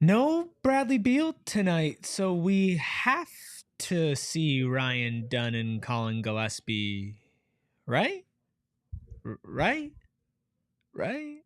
No Bradley Beal tonight, so we have to see Ryan Dunn and Colin Gillespie, right? Right? Right?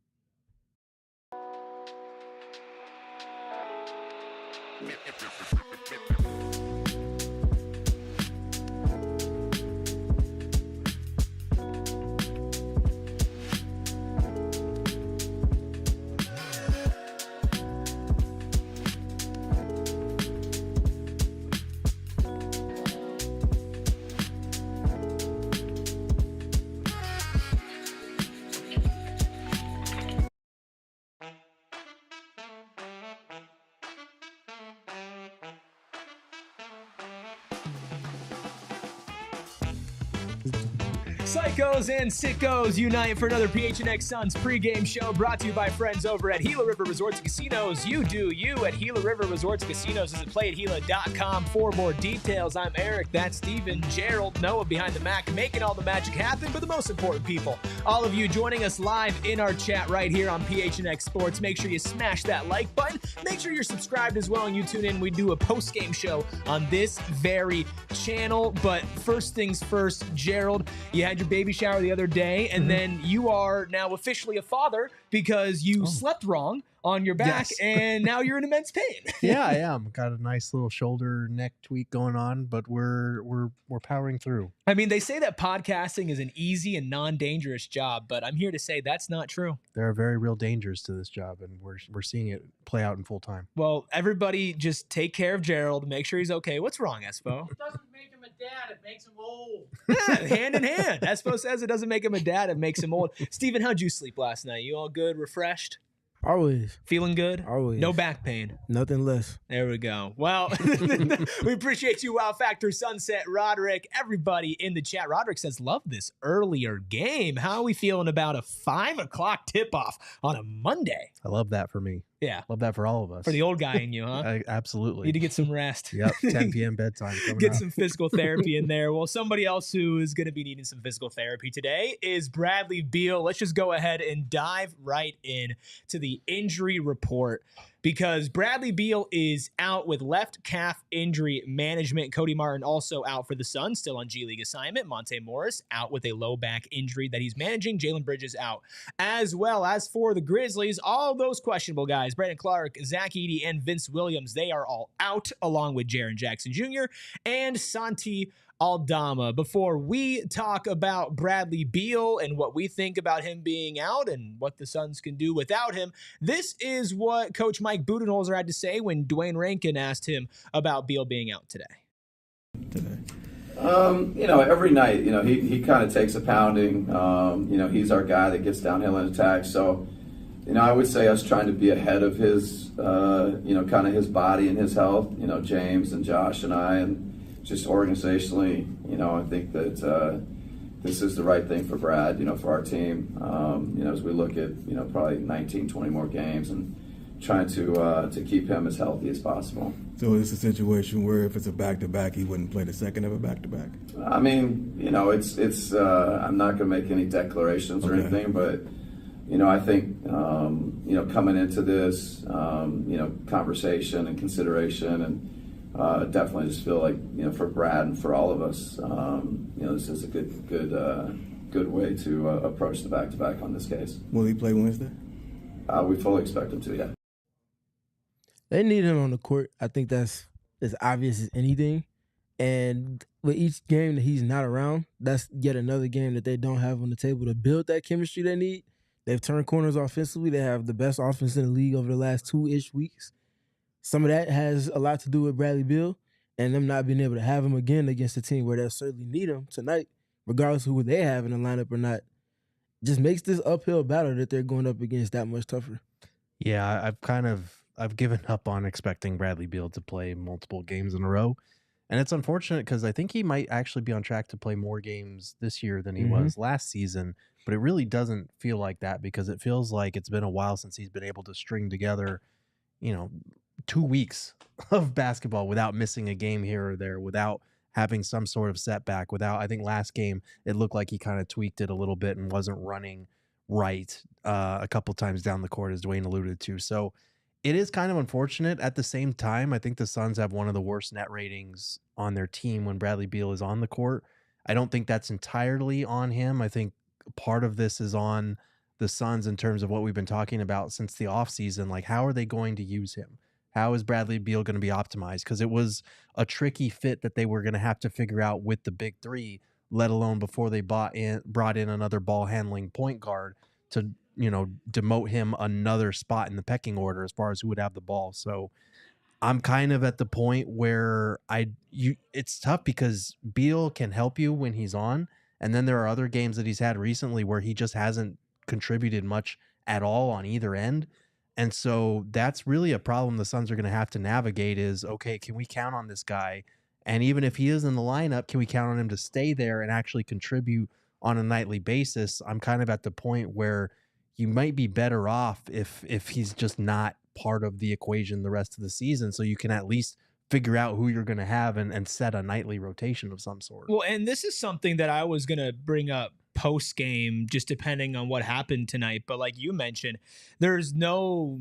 Psychos and sickos unite for another PHNX Suns pregame show brought to you by friends over at Gila River Resorts and Casinos. You do you at Gila River Resorts and Casinos. Visit playatgila.com for more details. I'm Eric, that's Steven, Gerald, Noah behind the Mac, making all the magic happen, but the most important people, all of you joining us live in our chat right here on PHNX Sports. Make sure you smash that like button. Make sure you're subscribed as well and you tune in. We do a post-game show on this very channel, but first things first, Gerald, you had your baby shower the other day, and then you are now officially a father because you slept wrong on your back, and now you're in immense pain. Yeah, I am. Got a nice little shoulder neck tweak going on, but we're powering through. I mean, they say that podcasting is an easy and non-dangerous job, but I'm here to say that's not true. There are very real dangers to this job, and we're seeing it play out in full time. Well, everybody just take care of Gerald, make sure he's okay. What's wrong, Espo? It doesn't make him a dad, it makes him old. Yeah, hand in hand. Espo says it doesn't make him a dad, it makes him old. Steven, how'd you sleep last night? You all good, refreshed? Always. Feeling good? Always. No back pain? Nothing less. There we go. Well, we appreciate you, Wow Factor Sunset, Roderick, everybody in the chat. Roderick says, love this earlier game. How are we feeling about a 5 o'clock tip-off on a Monday? I love that for me. Yeah. Love that for all of us. For the old guy in you, huh? Absolutely. Need to get some rest. Yep, 10 p.m. bedtime. Get some physical therapy in there. Well, somebody else who is going to be needing some physical therapy today is Bradley Beal. Let's just go ahead and dive right in to the injury report, because Bradley Beal is out with left calf injury management. Cody Martin also out for the Suns, still on G League assignment. Monte Morris out with a low back injury that he's managing. Jalen Bridges out as well. As for the Grizzlies, all those questionable guys, Brandon Clark, Zach Edey, and Vince Williams, they are all out, along with Jaren Jackson Jr. and Santi Aldama. Before we talk about Bradley Beal and what we think about him being out and what the Suns can do without him, this is what Coach Mike Budenholzer had to say when Dwayne Rankin asked him about Beal being out today. Every night, he kind of takes a pounding. He's our guy that gets downhill and attacks. So, I would say us trying to be ahead of his, kind of his body and his health, James and Josh and I, and just organizationally, I think that this is the right thing for Brad, for our team, as we look at, probably 19, 20 more games and trying to keep him as healthy as possible. So it's a situation where if it's a back-to-back, he wouldn't play the second of a back-to-back? I mean, it's I'm not going to make any declarations or anything, but, I think, coming into this, conversation and consideration, and definitely just feel like, for Brad and for all of us, this is a good way to approach the back-to-back on this case. Will he play Wednesday? We fully expect him to, yeah. They need him on the court. I think that's as obvious as anything. And with each game that he's not around, that's yet another game that they don't have on the table to build that chemistry they need. They've turned corners offensively. They have the best offense in the league over the last 2-ish weeks. Some of that has a lot to do with Bradley Beal and them not being able to have him again against a team where they'll certainly need him tonight, regardless of who they have in the lineup or not. Just makes this uphill battle that they're going up against that much tougher. Yeah, I've given up on expecting Bradley Beal to play multiple games in a row. And it's unfortunate because I think he might actually be on track to play more games this year than he was last season. But it really doesn't feel like that because it feels like it's been a while since he's been able to string together, 2 weeks of basketball without missing a game here or there, without having some sort of setback, I think last game, it looked like he kind of tweaked it a little bit and wasn't running right a couple times down the court, as Dwayne alluded to. So it is kind of unfortunate. At the same time, I think the Suns have one of the worst net ratings on their team when Bradley Beal is on the court. I don't think that's entirely on him. I think part of this is on the Suns in terms of what we've been talking about since the offseason. Like, how are they going to use him? How is Bradley Beal going to be optimized? Because it was a tricky fit that they were going to have to figure out with the big three, let alone before they brought in another ball handling point guard to, demote him another spot in the pecking order as far as who would have the ball. So I'm kind of at the point where it's tough because Beal can help you when he's on. And then there are other games that he's had recently where he just hasn't contributed much at all on either end. And so that's really a problem the Suns are going to have to navigate is, okay, can we count on this guy? And even if he is in the lineup, can we count on him to stay there and actually contribute on a nightly basis? I'm kind of at the point where you might be better off if he's just not part of the equation the rest of the season, so you can at least figure out who you're going to have and set a nightly rotation of some sort. Well, and this is something that I was going to bring up post game, just depending on what happened tonight. But like you mentioned, there's no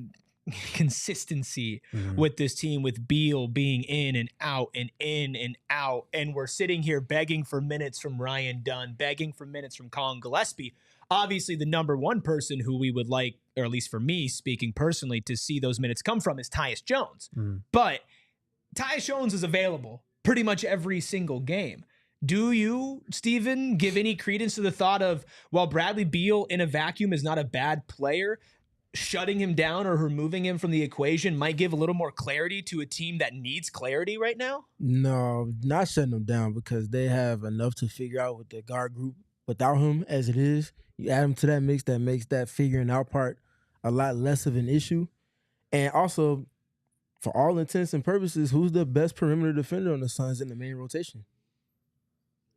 consistency with this team, with Beal being in and out and in and out. And we're sitting here begging for minutes from Ryan Dunn, begging for minutes from Colin Gillespie. Obviously, the number one person who we would like, or at least for me, speaking personally, to see those minutes come from is Tyus Jones. But Tyus Jones is available pretty much every single game. Do you, Steven, give any credence to the thought of, while Bradley Beal in a vacuum is not a bad player, shutting him down or removing him from the equation might give a little more clarity to a team that needs clarity right now? No, not shutting him down because they have enough to figure out with the guard group without him as it is. You add him to that mix, that makes that figuring out part a lot less of an issue. And also, for all intents and purposes, who's the best perimeter defender on the Suns in the main rotation?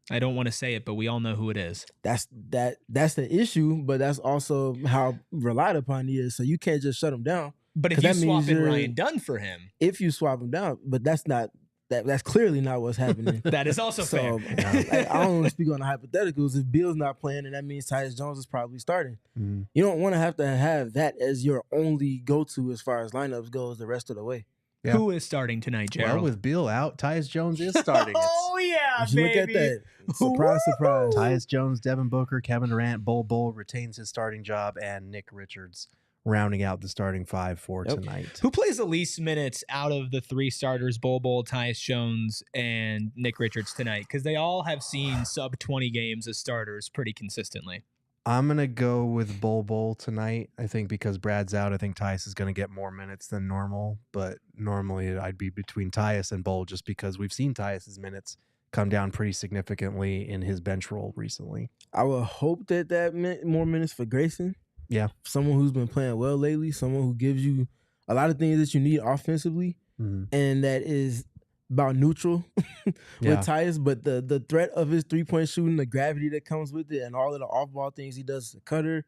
I don't want to say it, but we all know who it is. That's the issue, but that's also how relied upon he is. So you can't just shut him down. But if you swap in Ryan Dunn for him, if you swap him down, but that's clearly not what's happening. That is also fair. I don't want to speak on the hypotheticals. If Beal's not playing, then that means Tyus Jones is probably starting. You don't want to have that as your only go-to as far as lineups goes the rest of the way. Yeah. Who is starting tonight, Gerald? Well, with Beal out, Tyus Jones is starting. Oh, yeah, baby. Look at that. Surprise, surprise. Tyus Jones, Devin Booker, Kevin Durant, Bol retains his starting job, and Nick Richards rounding out the starting five for tonight. Who plays the least minutes out of the three starters, Bol, Tyus Jones, and Nick Richards tonight? Because they all have seen sub-20 games as starters pretty consistently. I'm going to go with Bol tonight. I think because Brad's out, I think Tyus is going to get more minutes than normal. But normally I'd be between Tyus and Bol just because we've seen Tyus's minutes come down pretty significantly in his bench role recently. I would hope that meant more minutes for Grayson. Yeah. Someone who's been playing well lately, someone who gives you a lot of things that you need offensively, and that is about neutral with Tyus, but the threat of his three-point shooting, the gravity that comes with it, and all of the off-ball things he does as a cutter,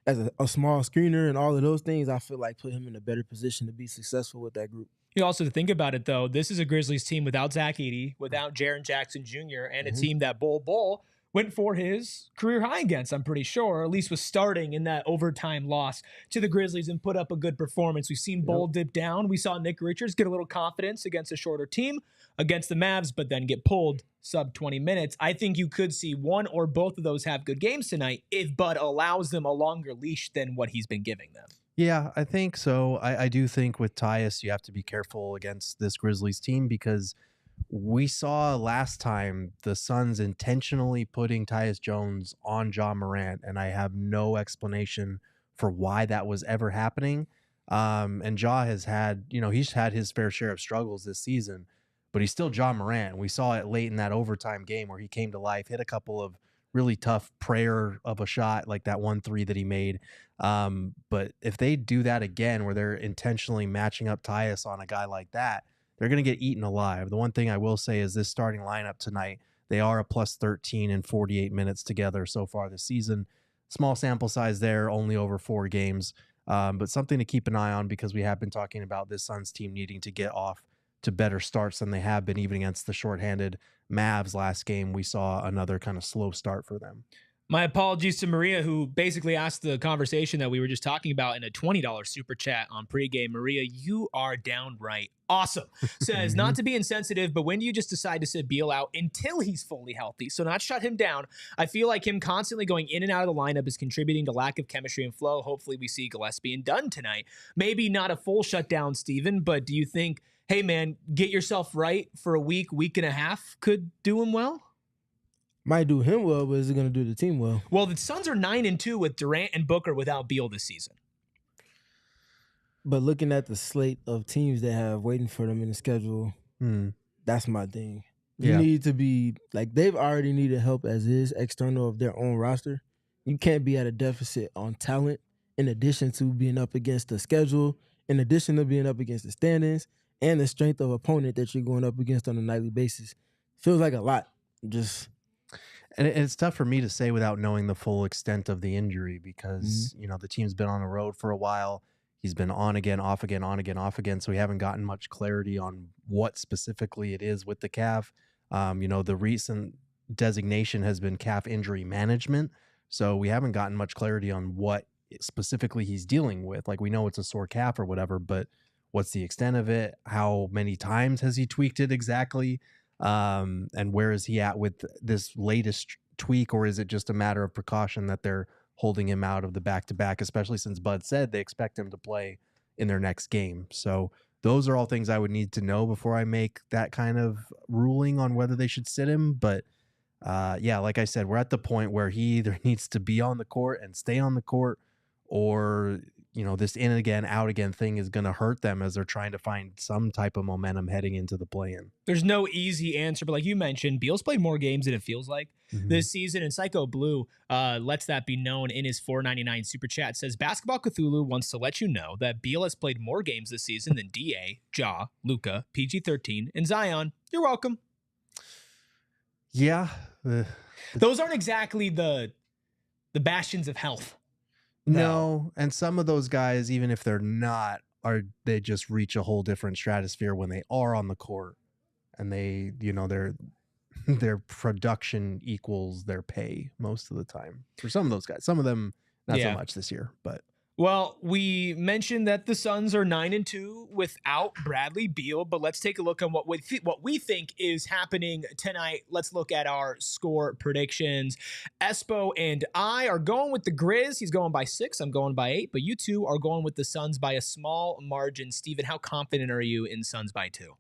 as a small screener, and all of those things, I feel like put him in a better position to be successful with that group. You also to think about it, though, this is a Grizzlies team without Zach Edey, without Jaren Jackson Jr., and a team that Bol went for his career high against, I'm pretty sure, or at least was starting in that overtime loss to the Grizzlies and put up a good performance. We've seen Bol dip down. We saw Nick Richards get a little confidence against a shorter team, against the Mavs, but then get pulled sub 20 minutes. I think you could see one or both of those have good games tonight if Bud allows them a longer leash than what he's been giving them. Yeah, I think so. I do think with Tyus, you have to be careful against this Grizzlies team because we saw last time the Suns intentionally putting Tyus Jones on Ja Morant, and I have no explanation for why that was ever happening. And Ja has had, he's had his fair share of struggles this season, but he's still Ja Morant. We saw it late in that overtime game where he came to life, hit a couple of really tough prayer of a shot, like that 1-3 that he made. But if they do that again, where they're intentionally matching up Tyus on a guy like that, they're going to get eaten alive. The one thing I will say is this starting lineup tonight, they are a plus 13 in 48 minutes together so far this season. Small sample size there, only over 4 games, but something to keep an eye on because we have been talking about this Suns team needing to get off to better starts than they have been, even against the shorthanded Mavs last game. We saw another kind of slow start for them. My apologies to Maria, who basically asked the conversation that we were just talking about in a $20 super chat on Pregame. Maria, you are downright awesome. Says, not to be insensitive, but when do you just decide to sit Beal out until he's fully healthy? So not shut him down. I feel like him constantly going in and out of the lineup is contributing to lack of chemistry and flow. Hopefully we see Gillespie and Dunn tonight. Maybe not a full shutdown, Steven, but do you think, hey, man, get yourself right for a week and a half could do him well? Might do him well, but is it going to do the team well? Well, the Suns are 9-2 with Durant and Booker without Beal this season. But looking at the slate of teams they have waiting for them in the schedule, that's my thing. You need to be, like, they've already needed help as is, external of their own roster. You can't be at a deficit on talent in addition to being up against the schedule, in addition to being up against the standings, and the strength of opponent that you're going up against on a nightly basis. Feels like a lot. And it's tough for me to say without knowing the full extent of the injury because, you know, the team's been on the road for a while. He's been on again, off again, on again, off again. So we haven't gotten much clarity on what specifically it is with the calf. You know, the recent designation has been calf injury management. So we haven't gotten much clarity on what specifically he's dealing with. Like, we know it's a sore calf or whatever, but what's the extent of it? How many times has he tweaked it exactly? And where is he at with this latest tweak, or is it just a matter of precaution that they're holding him out of the back-to-back, especially since Bud said they expect him to play in their next game? So those are all things I would need to know before I make that kind of ruling on whether they should sit him. But yeah, like I said, we're at the point where he either needs to be on the court and stay on the court, or, you know, this in again, out again thing is going to hurt them as they're trying to find some type of momentum heading into the play-in. There's no easy answer, but like you mentioned, Beal's played more games than it feels like this season, and Psycho Blue lets that be known in his $4.99 super chat. Says, Basketball Cthulhu wants to let you know that Beal has played more games this season than DA, Ja, Luka, PG-13, and Zion. You're welcome. Yeah. Those aren't exactly the bastions of health. No, and some of those guys, even if they're not, they just reach a whole different stratosphere when they are on the court, and they, you know, their production equals their pay most of the time for some of those guys. Some of them not so much this year, but. Well, we mentioned that the Suns are 9-2 without Bradley Beal, but let's take a look on what we think is happening tonight. Let's look at our score predictions. Espo and I are going with the Grizz. He's going by 6. I'm going by 8, but you two are going with the Suns by a small margin. Steven, how confident are you in Suns by 2?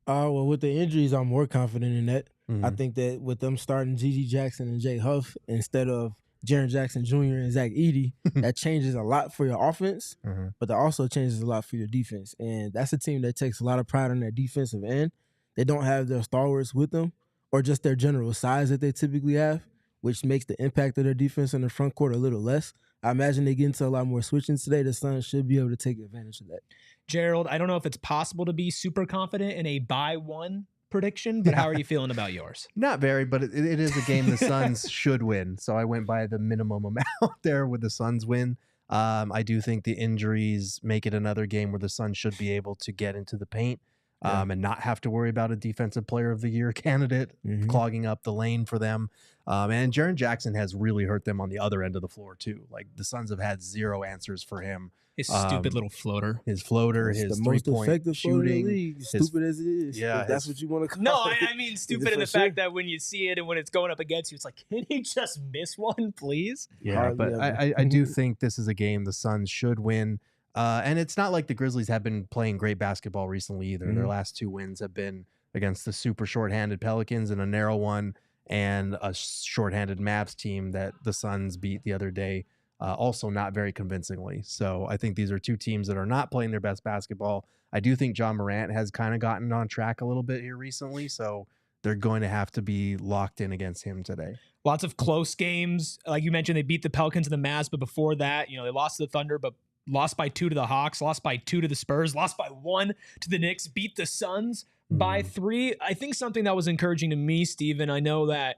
Well, with the injuries, I'm more confident in that. I think that with them starting Gigi Jackson and Jay Huff instead of Jaren Jackson Jr. and Zach Edey, that changes a lot for your offense, but that also changes a lot for your defense. And that's a team that takes a lot of pride on their defensive end. They don't have their stalwarts with them or just their general size that they typically have, which makes the impact of their defense in the front court a little less. I imagine they get into a lot more switching today. The Suns should be able to take advantage of that. Gerald, I don't know if it's possible to be super confident in a by 1 prediction, but how are you feeling about yours? Not very, but it is a game the Suns should win. So I went by the minimum amount there with the Suns win. I do think the injuries make it another game where the Suns should be able to get into the paint and not have to worry about a defensive player of the year candidate clogging up the lane for them. And Jaren Jackson has really hurt them on the other end of the floor too. Like, the Suns have had zero answers for him. His stupid little floater. His floater, it's his the most three-point effective shooting. League, stupid as it is. Yeah, if that's what you want to call No, it. I mean stupid in the fact that when you see it and when it's going up against you, it's like, can he just miss one, please? Yeah, but I do think this is a game the Suns should win. And it's not like the Grizzlies have been playing great basketball recently either. Their last 2 wins have been against the super shorthanded Pelicans and a narrow one, and a shorthanded Mavs team that the Suns beat the other day. Also not very convincingly. So I think these are 2 teams that are not playing their best basketball. I do think John Morant has kind of gotten on track a little bit here recently, so they're going to have to be locked in against him today. Lots of close games. Like you mentioned, they beat the Pelicans and the Mavs, but before that, you know, they lost to the Thunder, but lost by 2 to the Hawks, lost by 2 to the Spurs, lost by 1 to the Knicks, beat the Suns by 3. I think something that was encouraging to me, Steven, I know that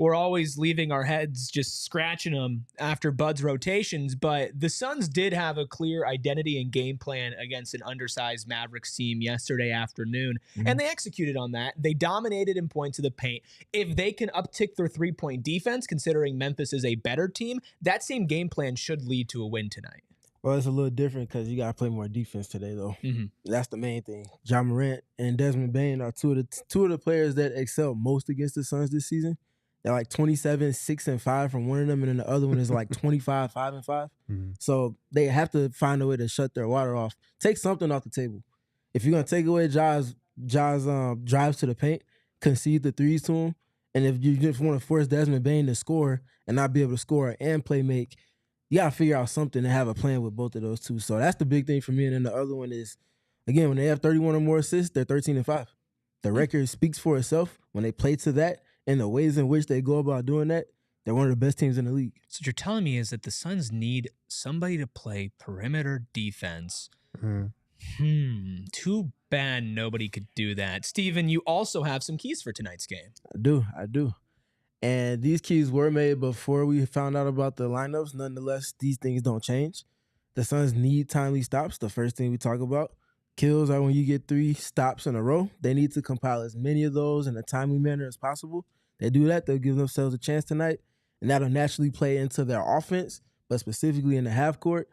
we're always leaving our heads just scratching them after Bud's rotations, but the Suns did have a clear identity and game plan against an undersized Mavericks team yesterday afternoon, and they executed on that. They dominated in points of the paint. If they can uptick their three-point defense, considering Memphis is a better team, that same game plan should lead to a win tonight. Well, it's a little different because you got to play more defense today, though. That's the main thing. Ja Morant and Desmond Bane are two of the players that excel most against the Suns this season. They're like 27, 6, and 5 from one of them, and then the other one is like 25, 5, and 5. So they have to find a way to shut their water off. Take something off the table. If you're gonna take away Ja's drives to the paint, concede the threes to him, and if you just want to force Desmond Bane to score and not be able to score and play make, you got to figure out something to have a plan with both of those two. So that's the big thing for me. And then the other one is, again, when they have 31 or more assists, they're 13-5. The record speaks for itself. When they play to that and the ways in which they go about doing that, they're one of the best teams in the league. So what you're telling me is that the Suns need somebody to play perimeter defense. Too bad nobody could do that. Steven, you also have some keys for tonight's game. I do. And these keys were made before we found out about the lineups. Nonetheless, these things don't change. The Suns need timely stops. The first thing we talk about. Kills are when you get 3 stops in a row. They need to compile as many of those in a timely manner as possible. They do that, they'll give themselves a chance tonight, and that'll naturally play into their offense, but specifically in the half court.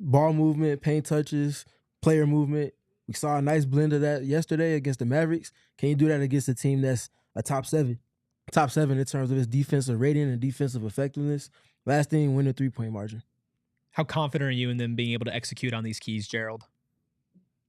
Ball movement, paint touches, player movement. We saw a nice blend of that yesterday against the Mavericks. Can you do that against a team that's a top 7? Top 7 in terms of its defensive rating and defensive effectiveness. Last thing, win the 3-point margin. How confident are you in them being able to execute on these keys, Gerald?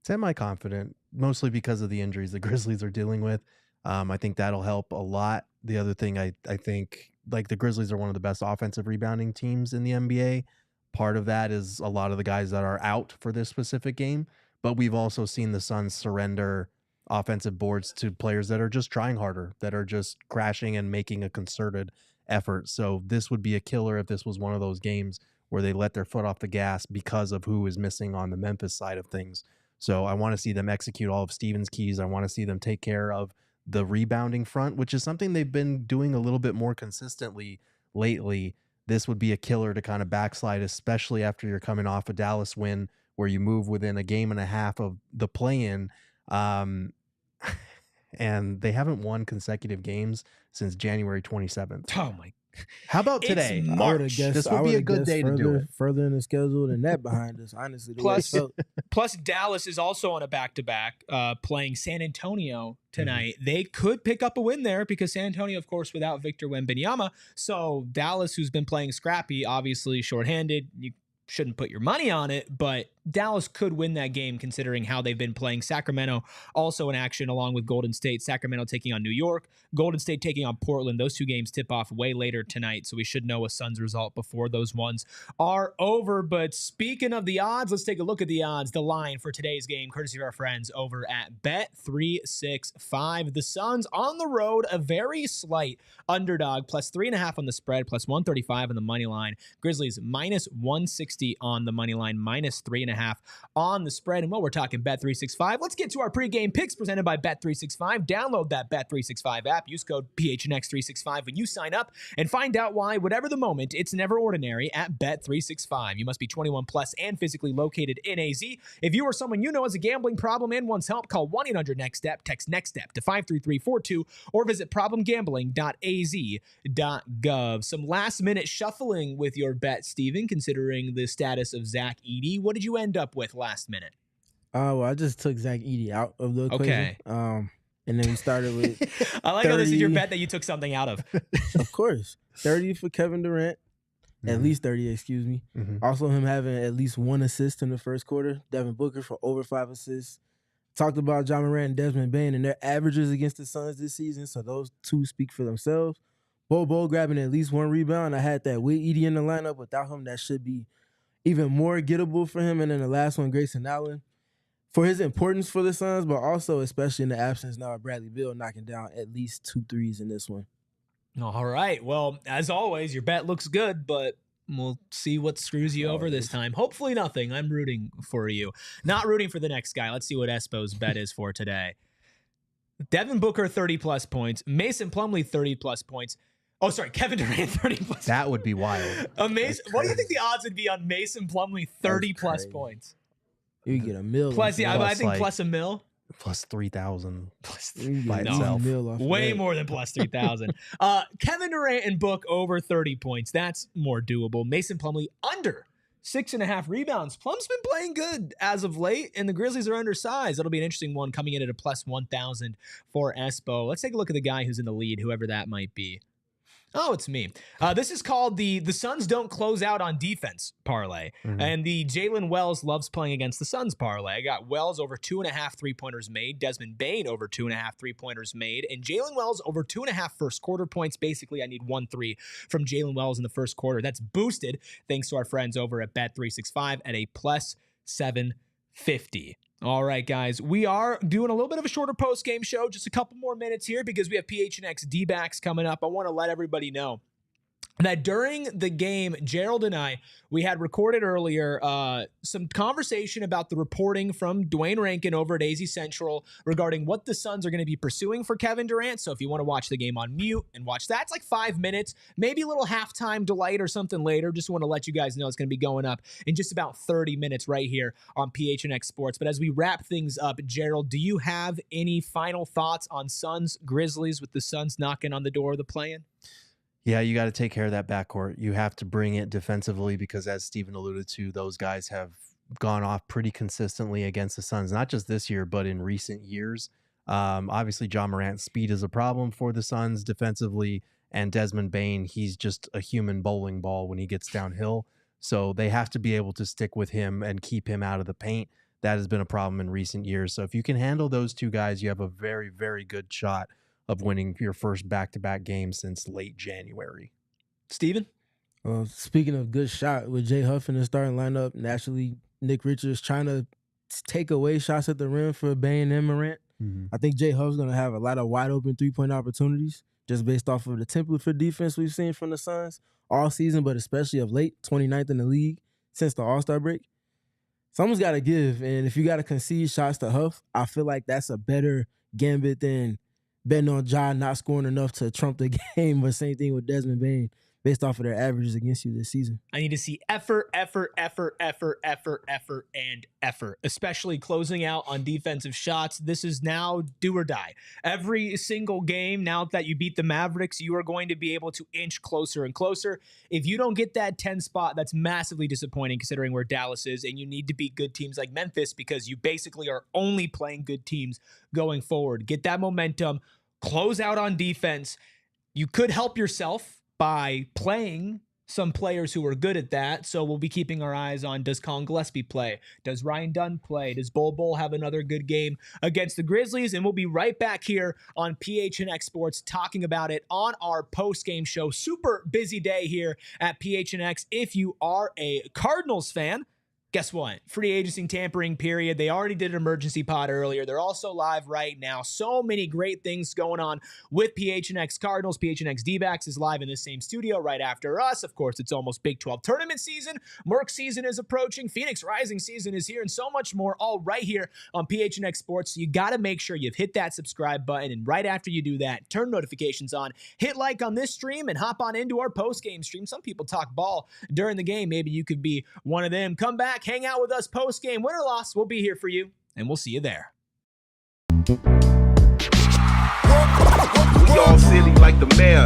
Semi-confident, mostly because of the injuries the Grizzlies are dealing with. I think that'll help a lot. The other thing, I think, like, the Grizzlies are one of the best offensive rebounding teams in the NBA. Part of that is a lot of the guys that are out for this specific game, but we've also seen the Suns surrender offensive boards to players that are just trying harder, that are just crashing and making a concerted effort. So this would be a killer if this was one of those games where they let their foot off the gas because of who is missing on the Memphis side of things. So I want to see them execute all of Steven's keys. I want to see them take care of the rebounding front, which is something they've been doing a little bit more consistently lately. This would be a killer to kind of backslide, especially after you're coming off a Dallas win where you move within a game and a half of the play-in. And they haven't won consecutive games since January 27th. Oh my! How about today? It's March. This would be a good day to do it. Further in the schedule than that behind us, honestly. Plus, Dallas is also on a back-to-back, playing San Antonio tonight. They could pick up a win there because San Antonio, of course, without Victor Wembanyama. So Dallas, who's been playing scrappy, obviously shorthanded. You shouldn't put your money on it, but Dallas could win that game considering how they've been playing. Sacramento also in action along with Golden State. Sacramento taking on New York, Golden State taking on Portland. Those two games tip off way later tonight, so we should know a Suns result before those ones are over. But speaking of the odds, let's take a look at the odds. The line for today's game, courtesy of our friends over at Bet365. The Suns on the road, a very slight underdog, plus 3.5 on the spread, plus 135 on the money line. Grizzlies minus 160 on the money line, minus 3.5 on the spread. And while we're talking Bet365, let's get to our pregame picks presented by Bet365. Download that Bet365 app. Use code PHNX365 when you sign up and find out why, whatever the moment, it's never ordinary at Bet365. You must be 21 plus and physically located in AZ. If you or someone you know has a gambling problem and wants help, call 1-800-NEXT-STEP, text NEXT-STEP to 53342, or visit problemgambling.az.gov. Some last-minute shuffling with your bet, Steven, considering the status of Zach Edey. What did you end up with last minute? Well, I just took Zach Edey out of the equation. Okay. And then we started with I like 30, how this is your bet that you took something out of. Of course. 30 for Kevin Durant. At least 30, excuse me. Also him having at least 1 assist in the first quarter. Devin Booker for over 5 assists. Talked about Ja Morant and Desmond Bane and their averages against the Suns this season, so those two speak for themselves. Bo grabbing at least 1 rebound. I had that with Edey in the lineup. Without him, that should be even more gettable for him. And then the last one, Grayson Allen, for his importance for the Suns, but also especially in the absence now of Bradley Beal knocking down at least 2 threes in this one. All right. Well, as always, your bet looks good, but we'll see what screws you over this time. Hopefully nothing. I'm rooting for you. Not rooting for the next guy. Let's see what Espo's bet is for today. Devin Booker, 30-plus points. Mason Plumlee, 30-plus points. Oh, sorry, Kevin Durant 30 plus. That would be wild. Amazing. What do you think the odds would be on Mason Plumlee 30 plus crazy. points? You get a mill. Plus, yeah, I Plus, think like, plus a mil. Plus 3,000 You by get an itself. easy mill off of Way that. more than plus 3,000. Kevin Durant and Book over 30 points. That's more doable. Mason Plumlee under 6.5 rebounds. Plum's been playing good as of late, and the Grizzlies are undersized. That'll be an interesting one coming in at a plus 1,000 for Espo. Let's take a look at the guy who's in the lead, whoever that might be. Oh, it's me. This is called the Suns don't close out on defense parlay. Mhm. And the Jalen Wells loves playing against the Suns parlay. I got Wells over 2.5 3-pointers made, Desmond Bane over 2.5 3-pointers made, and Jalen Wells over 2.5 first quarter points. Basically, I need 1 3 from Jalen Wells in the first quarter. That's boosted thanks to our friends over at Bet365 at a plus 750. All right, guys, we are doing a little bit of a shorter post-game show, just a couple more minutes here because we have PHNX D-backs coming up. I want to let everybody know that during the game, Gerald and I, we had recorded earlier some conversation about the reporting from Dwayne Rankin over at AZ Central regarding what the Suns are going to be pursuing for Kevin Durant. So if you want to watch the game on mute and watch that, it's like 5 minutes, maybe a little halftime delight or something later. Just want to let you guys know it's going to be going up in just about 30 minutes right here on PHNX Sports. But as we wrap things up, Gerald, do you have any final thoughts on Suns Grizzlies with the Suns knocking on the door of the play-in? Yeah, you got to take care of that backcourt. You have to bring it defensively because, as Steven alluded to, those guys have gone off pretty consistently against the Suns, not just this year, but in recent years. Obviously, John Morant's speed is a problem for the Suns defensively, and Desmond Bane, he's just a human bowling ball when he gets downhill. So they have to be able to stick with him and keep him out of the paint. That has been a problem in recent years. So if you can handle those two guys, you have a very, very good shot of winning your first back-to-back game since late January. Steven? Well, speaking of good shot, with Jay Huff in the starting lineup, naturally Nick Richards trying to take away shots at the rim for Bane and Morant. I think Jay Huff's going to have a lot of wide-open three-point opportunities just based off of the template for defense we've seen from the Suns all season, but especially of late, 29th in the league since the All-Star break. Someone's got to give, and if you got to concede shots to Huff, I feel like that's a better gambit than betting on Ja not scoring enough to trump the game, but same thing with Desmond Bane based off of their averages against you this season. I need to see effort, and effort, especially closing out on defensive shots. This is now do or die. Every single game, now that you beat the Mavericks, you are going to be able to inch closer and closer. If you don't get that 10 spot, that's massively disappointing considering where Dallas is, and you need to beat good teams like Memphis because you basically are only playing good teams going forward. Get that momentum, close out on defense. You could help yourself by playing some players who are good at that. So we'll be keeping our eyes on, does Colin Gillespie play? Does Ryan Dunn play? Does Bol have another good game against the Grizzlies? And we'll be right back here on PHNX Sports talking about it on our post-game show. Super busy day here at PHNX. If you are a Cardinals fan, guess what? Free agency tampering period. They already did an emergency pod earlier. They're also live right now. So many great things going on with PHNX Cardinals. PHNX D-backs is live in this same studio right after us. Of course, it's almost Big 12 tournament season. Merc season is approaching. Phoenix Rising season is here and so much more all right here on PHNX Sports. So you got to make sure you've hit that subscribe button. And right after you do that, turn notifications on. Hit like on this stream and hop on into our post-game stream. Some people talk ball during the game. Maybe you could be one of them. Come back. Hang out with us post-game. Win or loss, we'll be here for you, and we'll see you there. We all silly like the mayor.